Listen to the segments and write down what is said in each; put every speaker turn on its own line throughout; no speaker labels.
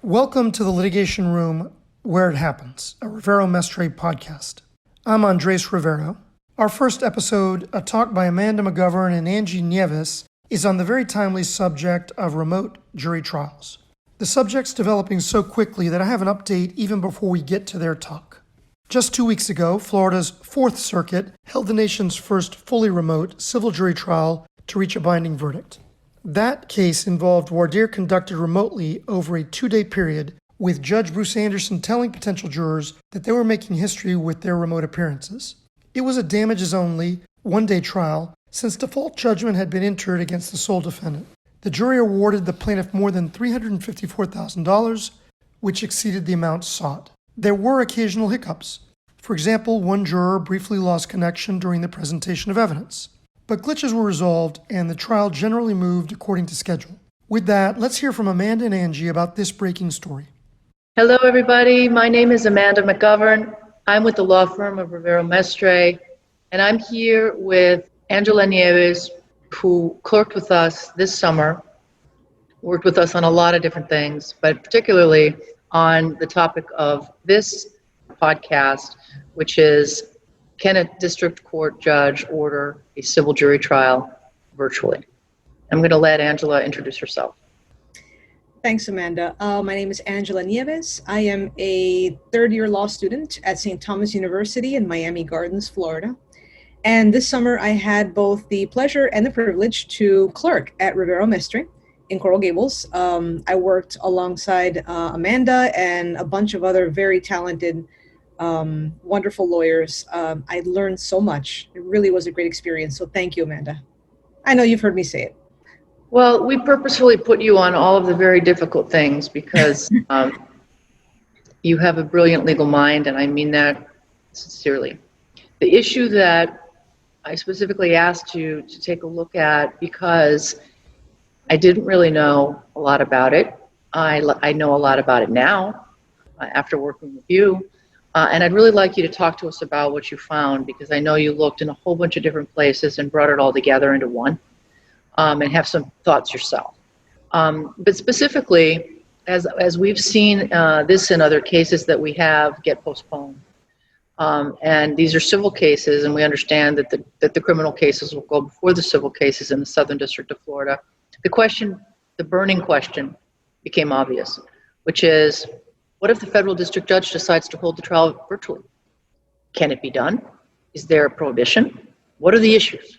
Welcome to the Litigation Room, Where It Happens, a Rivero Mestre podcast. I'm Andres Rivero. Our first episode, a talk by Amanda McGovern and Angela Nieves, is on the very timely subject of remote jury trials. The subject's developing so quickly that I have an update even before we get to their talk. Just 2 weeks ago, Florida's Fourth Circuit held the nation's first fully remote civil jury trial to reach a binding verdict. That case involved voir dire conducted remotely over a 2-day period, with Judge Bruce Anderson telling potential jurors that they were making history with their remote appearances. It was a damages-only, 1-day trial, since default judgment had been entered against the sole defendant. The jury awarded the plaintiff more than $354,000, which exceeded the amount sought. There were occasional hiccups. For example, one juror briefly lost connection during the presentation of evidence. But glitches were resolved, and the trial generally moved according to schedule. With that, let's hear from Amanda and Angie about this breaking story.
Hello, everybody. My name is Amanda McGovern. I'm with the law firm of Rivero Mestre, and I'm here with Angela Nieves, who clerked with us this summer, worked with us on a lot of different things, but particularly on the topic of this podcast, which is, can a district court judge order a civil jury trial virtually? I'm going to let Angela introduce herself.
Thanks, Amanda. My name is Angela Nieves. I am a third-year law student at St. Thomas University in Miami Gardens, Florida. And this summer, I had both the pleasure and the privilege to clerk at Rivero Mestre in Coral Gables. I worked alongside Amanda and a bunch of other very talented wonderful lawyers. I learned so much. It really was a great experience. So thank you, Amanda. I know you've heard me say it.
Well, we purposefully put you on all of the very difficult things because you have a brilliant legal mind, and I mean that sincerely. The issue that I specifically asked you to take a look at, because I didn't really know a lot about it. I know a lot about it now after working with you. And I'd really like you to talk to us about what you found, because I know you looked in a whole bunch of different places and brought it all together into one, and have some thoughts yourself. But specifically, as we've seen this in other cases that we have get postponed, and these are civil cases, and we understand that the criminal cases will go before the civil cases in the Southern District of Florida. The burning question became obvious, which is, what if the federal district judge decides to hold the trial virtually? Can it be done? Is there a prohibition? What are the issues?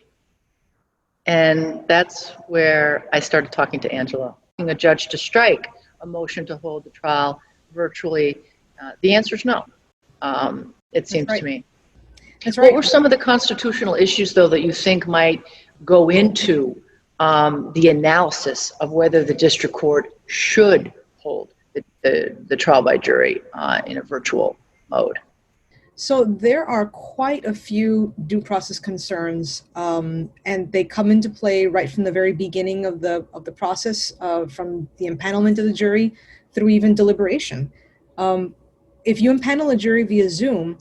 And that's where I started talking to Angela. A judge to strike a motion to hold the trial virtually, the answer is no, it seems to me.
That's right.
What were some of the constitutional issues, though, that you think might go into the analysis of whether the district court should hold the trial by jury in a virtual mode?
So there are quite a few due process concerns, and they come into play right from the very beginning of the process, from the empanelment of the jury through even deliberation. If you empanel a jury via Zoom,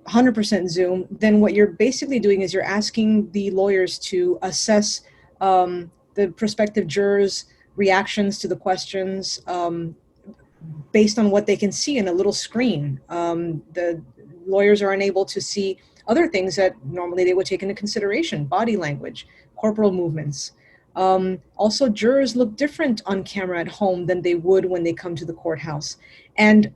100% Zoom, then what you're basically doing is you're asking the lawyers to assess the prospective jurors' reactions to the questions based on what they can see in a little screen. The lawyers are unable to see other things that normally they would take into consideration: body language, corporal movements. Also, jurors look different on camera at home than they would when they come to the courthouse. And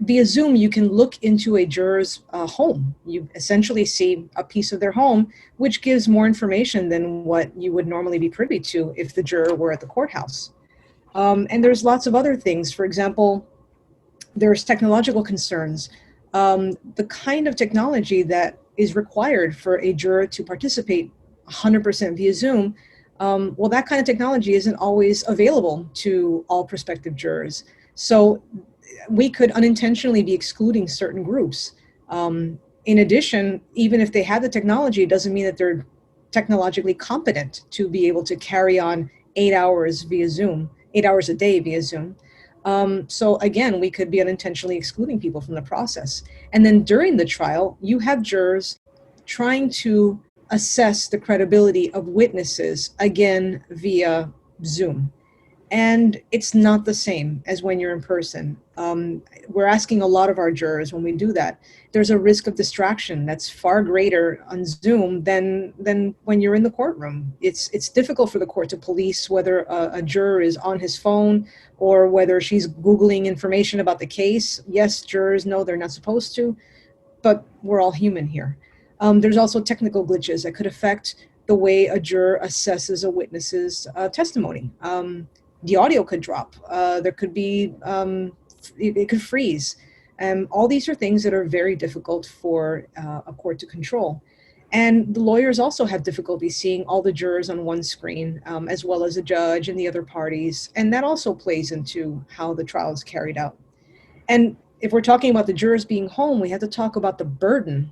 via Zoom, you can look into a juror's home. You essentially see a piece of their home, which gives more information than what you would normally be privy to if the juror were at the courthouse. And there's lots of other things. For example, there's technological concerns. The kind of technology that is required for a juror to participate 100% via Zoom, well, that kind of technology isn't always available to all prospective jurors. So we could unintentionally be excluding certain groups. In addition, even if they have the technology, it doesn't mean that they're technologically competent to be able to carry on 8 hours via Zoom, 8 hours a day via Zoom. So again, we could be unintentionally excluding people from the process. And then during the trial, you have jurors trying to assess the credibility of witnesses, again, via Zoom. And it's not the same as when you're in person. We're asking a lot of our jurors when we do that. There's a risk of distraction that's far greater on Zoom than when you're in the courtroom. It's difficult for the court to police whether a juror is on his phone or whether she's Googling information about the case. Yes, jurors know they're not supposed to, but we're all human here. There's also technical glitches that could affect the way a juror assesses a witness's testimony. The audio could drop. There could be, it could freeze. All these are things that are very difficult for a court to control. And the lawyers also have difficulty seeing all the jurors on one screen, as well as the judge and the other parties. And that also plays into how the trial is carried out. And if we're talking about the jurors being home, we have to talk about the burden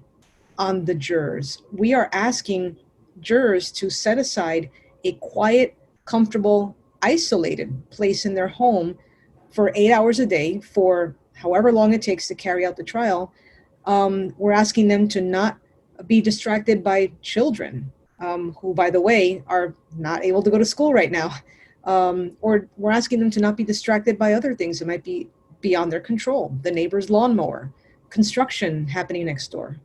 on the jurors. We are asking jurors to set aside a quiet, comfortable, isolated place in their home for 8 hours a day for however long it takes to carry out the trial. We're asking them to not be distracted by children, who, by the way, are not able to go to school right now. Or we're asking them to not be distracted by other things that might be beyond their control, the neighbor's lawnmower, construction happening next door.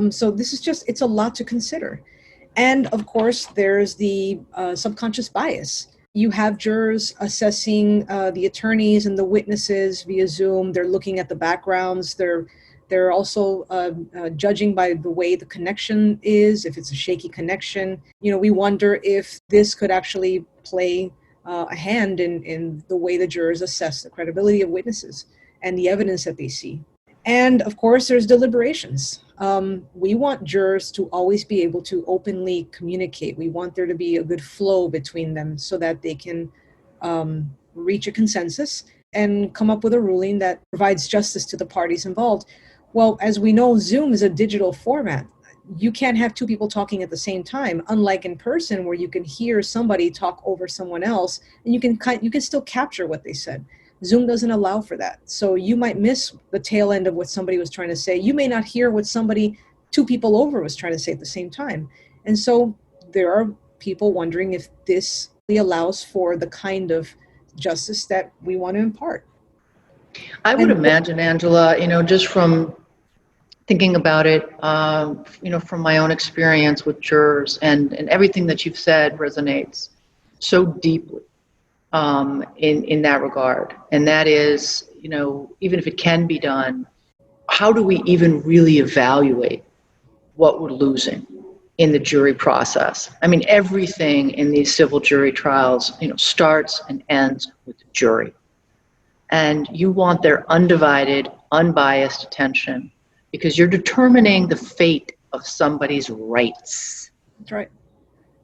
So this is just, it's a lot to consider. And of course, there's the subconscious bias. You have jurors assessing the attorneys and the witnesses via Zoom. They're looking at the backgrounds. They're also judging by the way the connection is, if it's a shaky connection. You know, we wonder if this could actually play a hand in the way the jurors assess the credibility of witnesses and the evidence that they see. And of course, there's deliberations. We want jurors to always be able to openly communicate. We want there to be a good flow between them so that they can reach a consensus and come up with a ruling that provides justice to the parties involved. Well, as we know, Zoom is a digital format. You can't have two people talking at the same time, unlike in person where you can hear somebody talk over someone else and you can still capture what they said. Zoom doesn't allow for that. So you might miss the tail end of what somebody was trying to say. You may not hear what somebody two people over was trying to say at the same time. And so there are people wondering if this really allows for the kind of justice that we want to impart.
I would imagine, Angela, just from thinking about it, from my own experience with jurors and everything that you've said resonates so deeply in that regard. And that is, even if it can be done, how do we even really evaluate what we're losing in the jury process? I mean, everything in these civil jury trials, starts and ends with the jury. And you want their undivided, unbiased attention because you're determining the fate of somebody's rights.
That's right.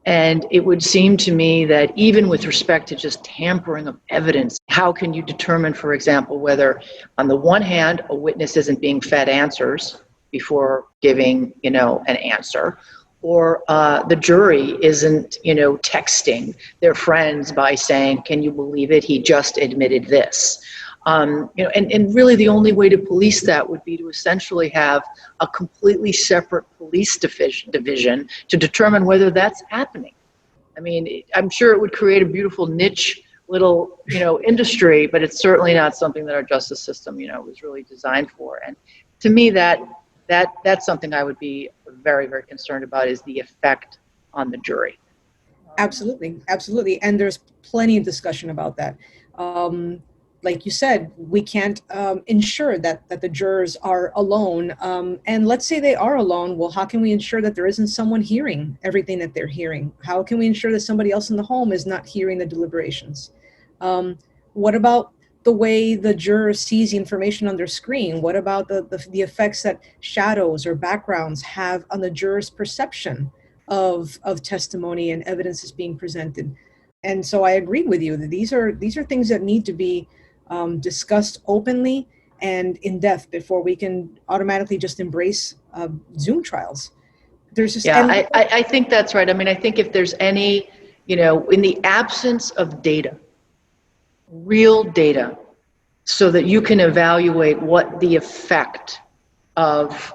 And it would seem to me that even with respect to just tampering of evidence, how can you determine, for example, whether on the one hand, a witness isn't being fed answers before giving, an answer, or the jury isn't, texting their friends by saying, can you believe it? He just admitted this. And really the only way to police that would be to essentially have a completely separate police division to determine whether that's happening. I mean, I'm sure it would create a beautiful niche little, industry, but it's certainly not something that our justice system, was really designed for. And to me, that's something I would be very, very concerned about, is the effect on the jury.
Absolutely. Absolutely. And there's plenty of discussion about that. Like you said, we can't ensure that the jurors are alone. And let's say they are alone. Well, how can we ensure that there isn't someone hearing everything that they're hearing? How can we ensure that somebody else in the home is not hearing the deliberations? What about the way the juror sees the information on their screen? What about the effects that shadows or backgrounds have on the juror's perception of testimony and evidence that's being presented? And so I agree with you that these are things that need to be discussed openly and in depth before we can automatically just embrace Zoom trials. There's just
I think that's right. I mean, I think if there's any, in the absence of data, real data, so that you can evaluate what the effect of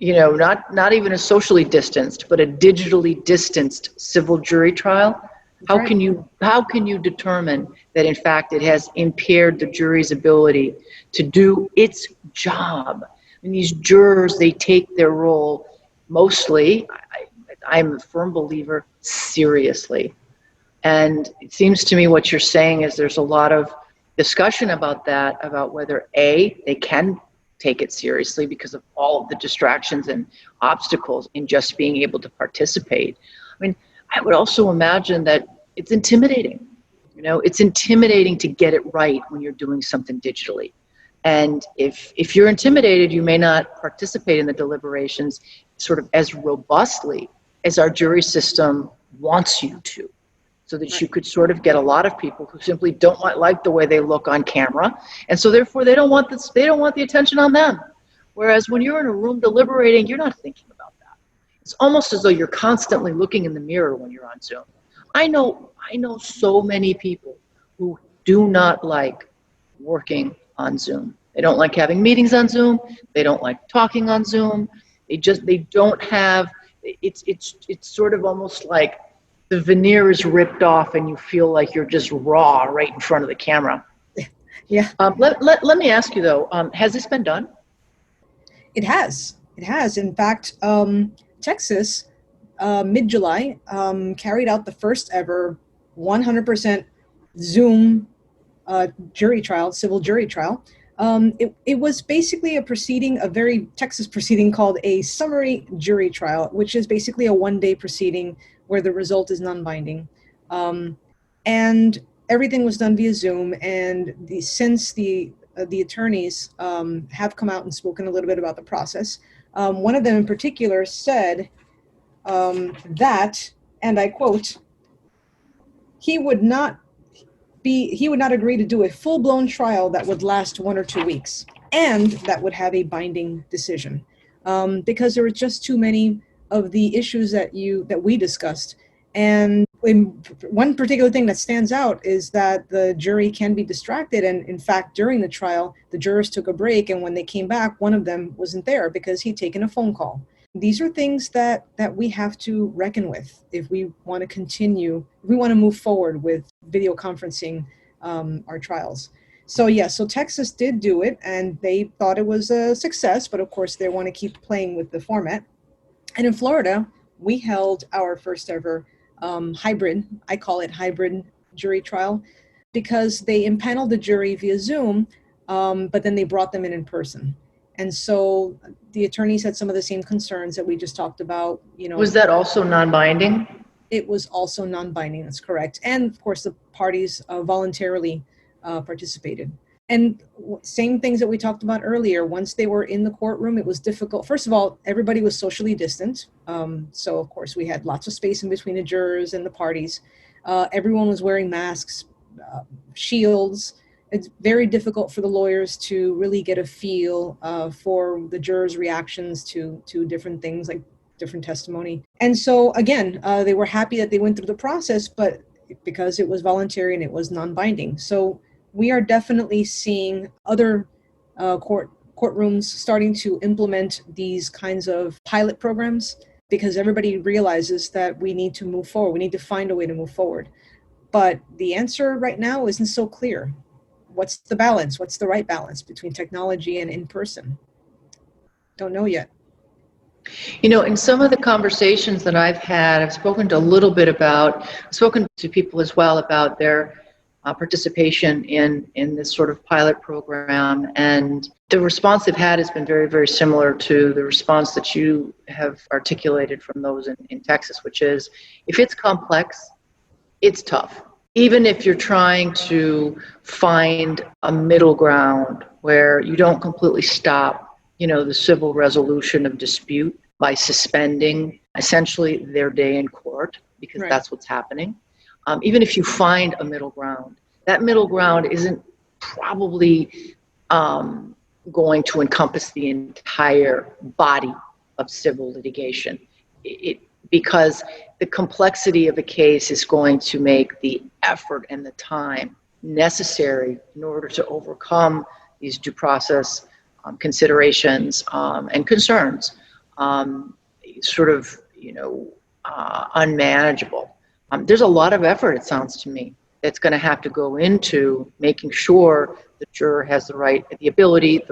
not even a socially distanced, but a digitally distanced civil jury trial, how can you determine that in fact it has impaired the jury's ability to do its job? And these jurors, they take their role mostly, I'm a firm believer, seriously. And it seems to me what you're saying is there's a lot of discussion about that, about whether A, they can take it seriously because of all of the distractions and obstacles in just being able to participate. I mean, I would also imagine that it's intimidating. It's intimidating to get it right when you're doing something digitally. And if you're intimidated, you may not participate in the deliberations sort of as robustly as our jury system wants you to, so that you could sort of get a lot of people who simply don't like the way they look on camera, and so therefore they don't want the attention on them. Whereas when you're in a room deliberating, you're not thinking about that. It's almost as though you're constantly looking in the mirror when you're on Zoom. I know so many people who do not like working on Zoom. They don't like having meetings on Zoom. They don't like talking on Zoom. They don't have, it's sort of almost like the veneer is ripped off and you feel like you're just raw right in front of the camera.
Yeah.
Let me ask you though, has this been done?
It has. In fact, Texas, mid-July, carried out the first ever 100% Zoom jury trial, civil jury trial. It was basically a very Texas proceeding called a summary jury trial, which is basically a one-day proceeding where the result is non-binding. And everything was done via Zoom. And since the attorneys have come out and spoken a little bit about the process, one of them in particular said that, and I quote, he would not agree to do a full-blown trial that would last 1 or 2 weeks and that would have a binding decision, because there were just too many of the issues that we discussed. And one particular thing that stands out is that the jury can be distracted. And in fact, during the trial, the jurors took a break, and when they came back, one of them wasn't there because he'd taken a phone call. These are things that we have to reckon with if we want to move forward with video conferencing our trials. So Texas did do it, and they thought it was a success, but of course they want to keep playing with the format. And in Florida, we held our first ever hybrid, I call it hybrid jury trial, because they impaneled the jury via Zoom, but then they brought them in person. And so the attorneys had some of the same concerns that we just talked about.
Was that also non-binding?
It was also non-binding, that's correct. And of course, the parties voluntarily participated. And same things that we talked about earlier. Once they were in the courtroom, it was difficult. First of all, everybody was socially distant. So of course, we had lots of space in between the jurors and the parties. Everyone was wearing masks, shields. It's very difficult for the lawyers to really get a feel for the jurors' reactions to different things, like different testimony. And so again, they were happy that they went through the process, but because it was voluntary and it was non-binding. So we are definitely seeing other courtrooms starting to implement these kinds of pilot programs, because everybody realizes that we need to move forward. We need to find a way to move forward. But the answer right now isn't so clear. What's the balance? What's the right balance between technology and in person? Don't know yet.
In some of the conversations that I've had, I've spoken to people as well about their participation in this sort of pilot program. And the response they've had has been very, very similar to the response that you have articulated from those in Texas, which is, if it's complex, it's tough. Even if you're trying to find a middle ground where you don't completely stop, the civil resolution of dispute by suspending essentially their day in court, because that's what's happening. Even if you find a middle ground, that middle ground isn't probably going to encompass the entire body of civil litigation. Because the complexity of a case is going to make the effort and the time necessary in order to overcome these due process considerations and concerns sort of, unmanageable. There's a lot of effort, it sounds to me, that's going to have to go into making sure the juror has the ability,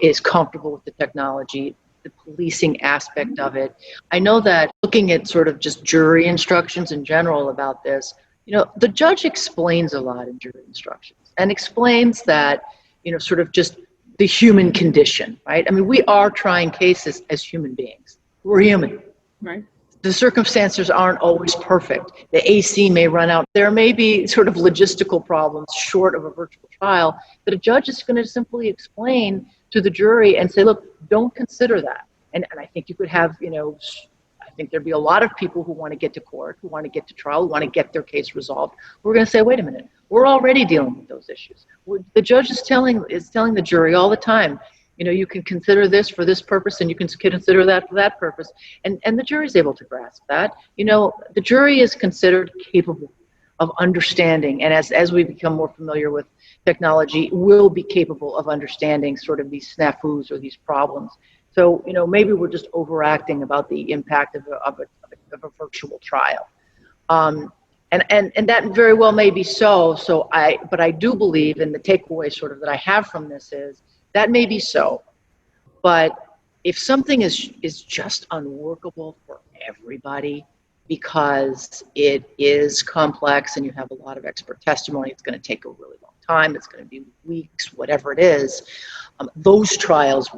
is comfortable with the technology, the policing aspect of it. I know that looking at sort of just jury instructions in general about this, the judge explains a lot in jury instructions and explains that, sort of just the human condition, right? I mean, we are trying cases as human beings. We're human.
Right.
The circumstances aren't always perfect. The AC may run out. There may be sort of logistical problems short of a virtual trial that a judge is going to simply explain to the jury and say, look, don't consider that. And I think you could have, I think there'd be a lot of people who want to get to court, who want to get to trial, who want to get their case resolved. We're going to say, wait a minute, we're already dealing with those issues. The judge is telling the jury all the time, you can consider this for this purpose and you can consider that for that purpose. And the jury is able to grasp that. The jury is considered capable of understanding. And as we become more familiar with technology, will be capable of understanding sort of these snafus or these problems. So, maybe we're just overacting about the impact of a virtual trial. And that very well may be so. But I do believe, and the takeaway sort of that I have from this is, that may be so, but if something is just unworkable for everybody because it is complex and you have a lot of expert testimony, it's going to take a really long time, it's going to be weeks, whatever it is, those trials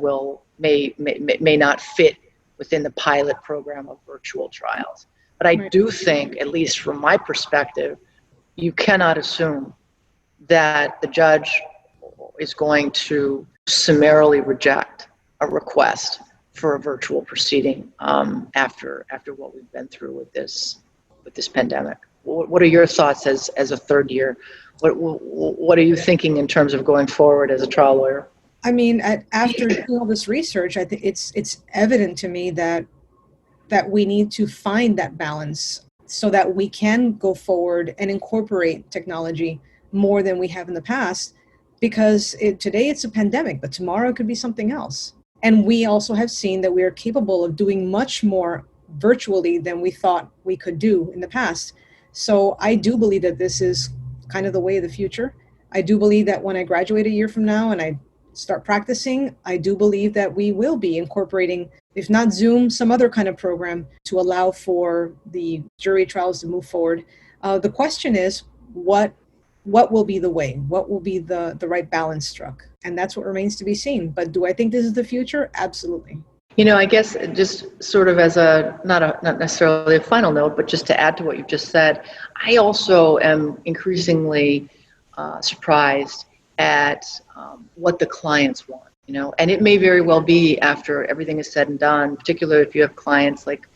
may not fit within the pilot program of virtual trials. But I do think, at least from my perspective, you cannot assume that the judge is going to summarily reject a request for a virtual proceeding after what we've been through with this pandemic. What are your thoughts as a third year? What are you thinking in terms of going forward as a trial lawyer?
I mean, after doing all this research, I think it's evident to me that we need to find that balance so that we can go forward and incorporate technology more than we have in the past. Because today it's a pandemic, but tomorrow it could be something else. And we also have seen that we are capable of doing much more virtually than we thought we could do in the past. So I do believe that this is kind of the way of the future. I do believe that when I graduate a year from now and I start practicing, I do believe that we will be incorporating, if not Zoom, some other kind of program to allow for the jury trials to move forward. The question is, what will be the way? What will be the right balance struck? And that's what remains to be seen. But do I think this is the future? Absolutely.
I guess just sort of as not necessarily a final note, but just to add to what you've just said, I also am increasingly surprised at what the clients want, and it may very well be after everything is said and done, particularly if you have clients like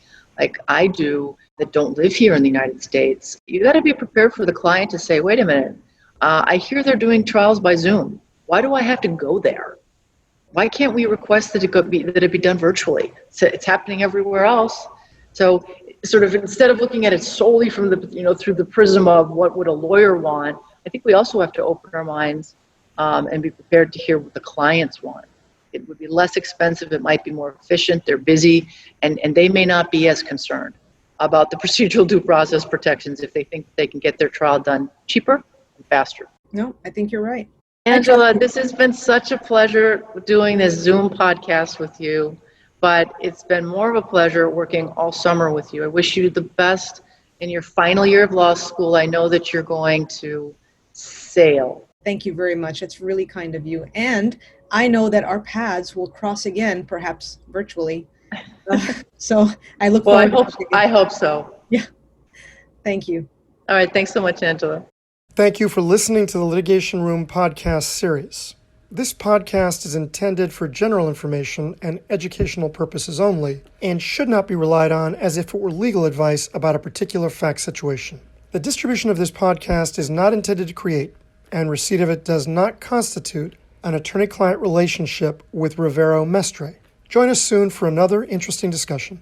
I do that don't live here in the United States. You got to be prepared for the client to say, wait a minute, I hear they're doing trials by Zoom. Why do I have to go there? Why can't we request that it be done virtually? It's happening everywhere else. So sort of instead of looking at it solely from through the prism of what would a lawyer want, I think we also have to open our minds and be prepared to hear what the clients want. It would be less expensive. It might be more efficient. They're busy, and they may not be as concerned about the procedural due process protections if they think they can get their trial done cheaper and faster.
No, I think you're right.
Angela, this has been such a pleasure doing this Zoom podcast with you, but it's been more of a pleasure working all summer with you. I wish you the best in your final year of law school. I know that you're going to sail.
Thank you very much. It's really kind of you. And I know that our paths will cross again, perhaps virtually. So I look forward to it.
I hope so.
Yeah. Thank you.
All right. Thanks so much, Angela.
Thank you for listening to the Litigation Room podcast series. This podcast is intended for general information and educational purposes only and should not be relied on as if it were legal advice about a particular fact situation. The distribution of this podcast is not intended to create, and receipt of it does not constitute, an attorney-client relationship with Rivero Mestre. Join us soon for another interesting discussion.